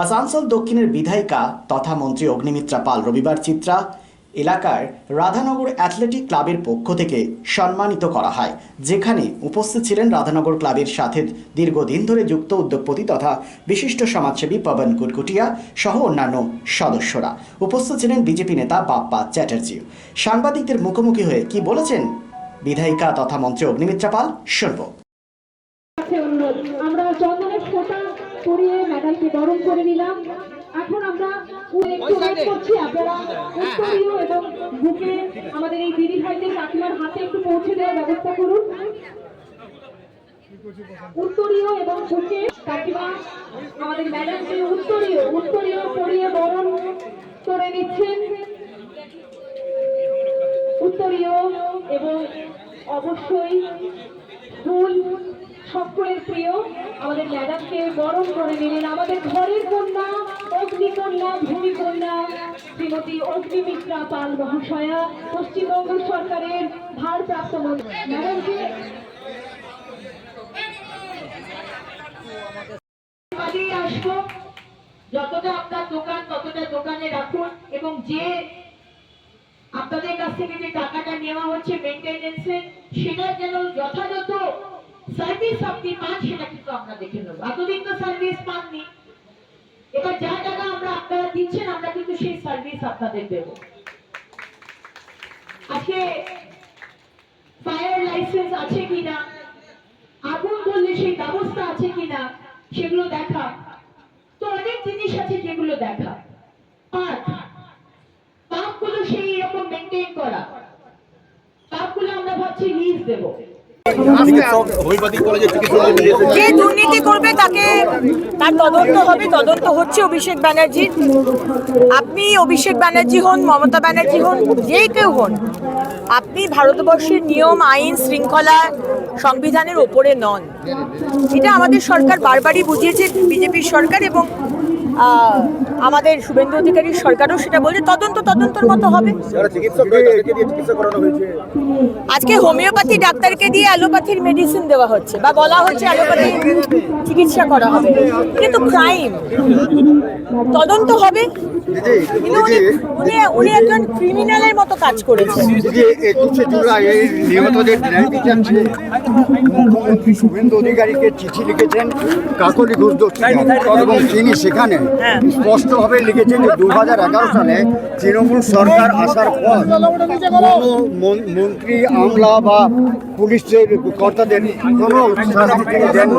আসানসোল দক্ষিণের বিধায়িকা তথা মন্ত্রী অগ্নিমিত্রা পাল রবিবার চিত্রা এলাকার রাধানগর অ্যাথলেটিক ক্লাবের পক্ষ থেকে সম্মানিত করা হয়, যেখানে উপস্থিত ছিলেন রাধানগর ক্লাবের সাথে দীর্ঘদিন ধরে যুক্ত উদ্যোগপতি তথা বিশিষ্ট সমাজসেবী পবন কুটকুটিয়া সহ অন্যান্য সদস্যরা। উপস্থিত ছিলেন বিজেপি নেতা বাপ্পা চ্যাটার্জি। সাংবাদিকদের মুখোমুখি হয়ে কি বলেছেন বিধায়িকা তথা মন্ত্রী অগ্নিমিত্রা পাল শুনব। আমরা চন্দনের ফোঁটা পরিয়ে মেডালকে বরণ করে নিলাম। এখন আমরা একটু ওয়েট করছি, আপনারা উত্তরীয় এবং বুকে আমাদের এই দিদি ভাইদের কাকিমার হাতে একটু পৌঁছে দেওয়ার ব্যবস্থা করুন। উত্তরীয় এবং বুকে কাকিমা আমাদের ম্যাডামকে উত্তরীয় পরিয়ে বরণ করে নিচ্ছেন। উত্তরীয় এবং অবশ্যই ফুল সকলের প্রিয় আমাদের ম্যাডামকে বরণ করে নিলেন আমাদের ঘরের কন্যা, অগ্নিকন্যা, ভূমিকন্যা শ্রীমতী অগ্নিমিত্রা পাল মহাশয়া, পশ্চিমবঙ্গ সরকারের ভারপ্রাপ্ত মন্ত্রী। ম্যাডামকে আসবো, যতটা আপনার দোকান ততটা দোকানে রাখুন এবং যে আপনাদের কাছ থেকে যে টাকাটা নেওয়া হচ্ছে মেইনটেনেন্সে, সেটা যেন যথাযথ সার্ভিস আপনি পান সেটা কিন্তু আমরা দেখে নেব। এতদিন তো সার্ভিস পাননি, এবার যা টাকা আপনারা দিচ্ছেন আমরা কিন্তু সেই সার্ভিস আপনাদের দেব। আজকে ফায়ার লাইসেন্স আছে কিনা, আগুন বললে সেই ব্যবস্থা আছে কিনা সেগুলো দেখা, তো অনেক জিনিস আছে যেগুলো দেখা। পাম্পগুলো সেই রকম মেনটেন করা, পাম্পগুলো আমরা ভাবছি লিজ দেবো। যে দুর্নীতি করবে তাকে তার তদন্ত হবে, তদন্ত হচ্ছে অভিষেক ব্যানার্জির। আপনি অভিষেক ব্যানার্জি হন, মমতা ব্যানার্জি হন, যে কেউ হন, আপনি ভারতবর্ষের নিয়ম, আইন, শৃঙ্খলা, সংবিধানের ওপরে নন। এটা আমাদের সরকার বারবারই বুঝিয়েছে, বিজেপির সরকার এবং আমাদের শুভেন্দু অধিকারীর সরকারও সেটা বলছে। তদন্তর মতো হবে। আজকে হোমিওপ্যাথি ডাক্তারকে দিয়ে অ্যালোপ্যাথির মেডিসিন দেওয়া হচ্ছে বা বলা হচ্ছে অ্যালোপ্যাথি চিকিৎসা করা হবে, কিন্তু ক্রাইম তদন্ত হবে। কিন্তু উনি একজন ক্রিমিনালের মতো কাজ করেছেন। 21শে জুলাই নিহতদের ন্যায় বিচার চেয়ে মুখ্যমন্ত্রী শুভেন্দু অধিকারীকে চিঠি লিখেছেন কাকলি ঘোষ এবং তিনি সেখানে স্পষ্টভাবে লিখেছেন যে 2011 সালে তৃণমূল সরকার আসার পর কোনো মন্ত্রী, আমলা বা পুলিশের কর্তাদের কোনো শাস্তি তিনি দেননি।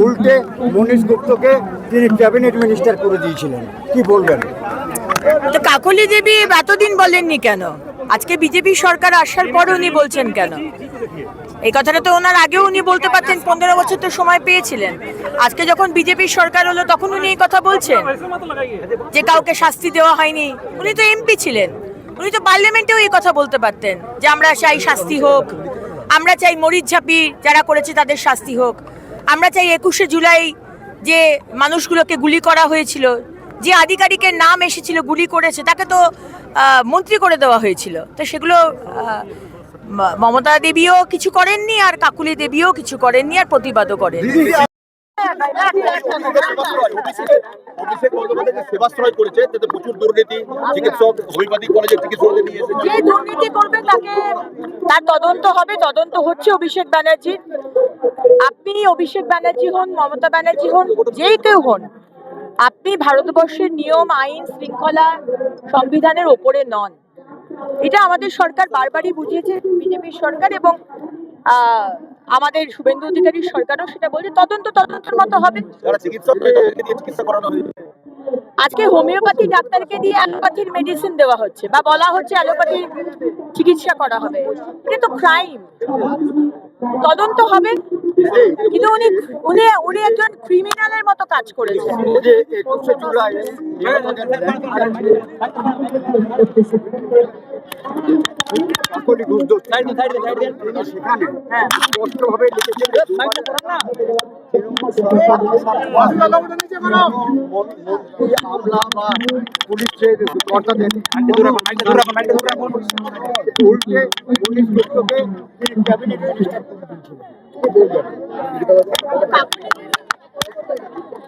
উল্টে মনীশ গুপ্তকে তিনি ক্যাবিনেট মিনিস্টার করে দিয়েছিলেন। কি বলবেন? তো কাকলি দেবী এতদিন বলেননি কেন? আজকে বিজেপি সরকার আসার পর উনি বলছেন কেন? এই কথাটা তো ওনার আগেও উনি বলতে পারতেন, 15 বছর তো সময় পেয়েছিলেন। আজকে যখন বিজেপির সরকার হলো তখন উনি এই কথা বলছেন যে কাউকে শাস্তি দেওয়া হয়নি। উনি তো এমপি ছিলেন, উনি তো পার্লামেন্টেও এই কথা বলতে পারতেন যে আমরা চাই শাস্তি হোক, আমরা চাই মরিচঝাপি যারা করেছে তাদের শাস্তি হোক, আমরা চাই 21শে জুলাই যে মানুষগুলোকে গুলি করা হয়েছিল, যে আধিকারিকের নাম এসেছিল গুলি করেছে তাকে তো মন্ত্রী করে দেওয়া হয়েছিল। তো সেগুলো মমতা দেবীও কিছু করেননি, আর কাকুলি দেবীও কিছু করেননি, আর প্রতিবাদও করেন। যে দুর্নীতি করবে তাকে তার তদন্ত হবে, তদন্ত হচ্ছে অভিষেক ব্যানার্জির। আপনি অভিষেক ব্যানার্জি হন, মমতা ব্যানার্জি হন, যে কেউ হন, আপনি ভারতবর্ষের নিয়ম, আইন, শৃঙ্খলা, সংবিধানের ওপরে নন। এটা আমাদের সরকার বারবারই বুঝিয়েছে, বিজেপির সরকার এবং আমাদের শুভেন্দু অধিকারীর সরকারও সেটা বলছে। তদন্তর মতো হবে। আজকে হোমিওপ্যাথি ডাক্তারকে দিয়ে অ্যালোপ্যাথির মেডিসিন দেওয়া হচ্ছে বা বলা হচ্ছে অ্যালোপ্যাথি চিকিৎসা করা হবে। এটা তো ক্রাইম, তদন্ত হবে। কিন্তু উনি একজন ক্রিমিনালের মতো কাজ করেছেন। পুলিশের কর্তাদের উল্টে মনীশ গুপ্তকে তিনি ক্যাবিনেট মিনিস্টার করে দিয়েছিলেন।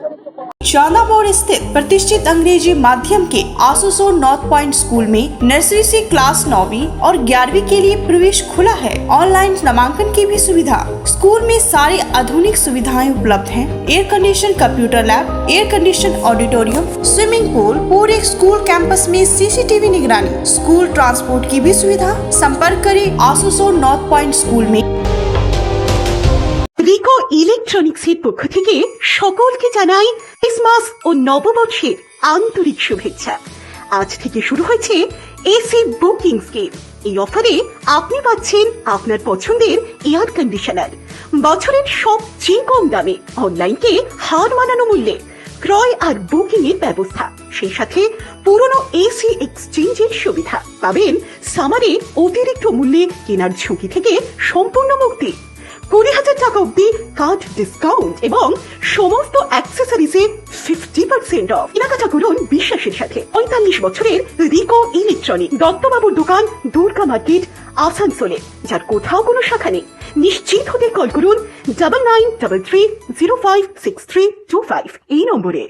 चांदा मोड़ स्थित प्रतिष्ठित अंग्रेजी माध्यम के आसोसो नॉर्थ पॉइंट स्कूल में नर्सरी से क्लास 9वीं और 11वीं के लिए प्रवेश खुला है। ऑनलाइन नामांकन की भी सुविधा। स्कूल में सारी आधुनिक सुविधाएं उपलब्ध हैं। Air condition computer lab, air condition auditorium, swimming pool, पूरे स्कूल कैंपस में सीसीटीवी निगरानी, स्कूल ट्रांसपोर्ट की भी सुविधा। संपर्क करें आसोसो नॉर्थ पॉइंट स्कूल में। রিকো ইলেকট্রনিক্সের পক্ষ থেকে সকলকে জানাই ক্রিসমাস ও নববর্ষের আন্তরিক শুভেচ্ছা। আজ থেকে শুরু হয়েছে এসি বুকিং স্কিম। এই অফারে আপনি পাচ্ছেন আপনার পছন্দের এয়ার কন্ডিশনার বছরের সবচেয়ে কম দামে, অনলাইনকে হার মানানো মূল্যে ক্রয় আর বুকিং এর ব্যবস্থা, সেই সাথে পুরনো এসি এক্সচেঞ্জের সুবিধা পাবেন। সামারে অতিরিক্ত মূল্যে কেনার ঝুঁকি থেকে সম্পূর্ণ মুক্তি, 20,000 টাকা অব্দি কার্ড ডিসকাউন্ট এবং সমস্ত অ্যাক্সেসরিজে 50% অফ। কেনাকাটা করুন বিশ্বাসের সাথে। 45 বছরের রিকো ইলেকট্রনিক, দত্তবাবুর দোকান, দুর্গা মার্কেট, আসানসোলে, যার কোথাও কোনো শাখা নেই। নিশ্চিত হতে কল করুন 9933056325 এই নম্বরে।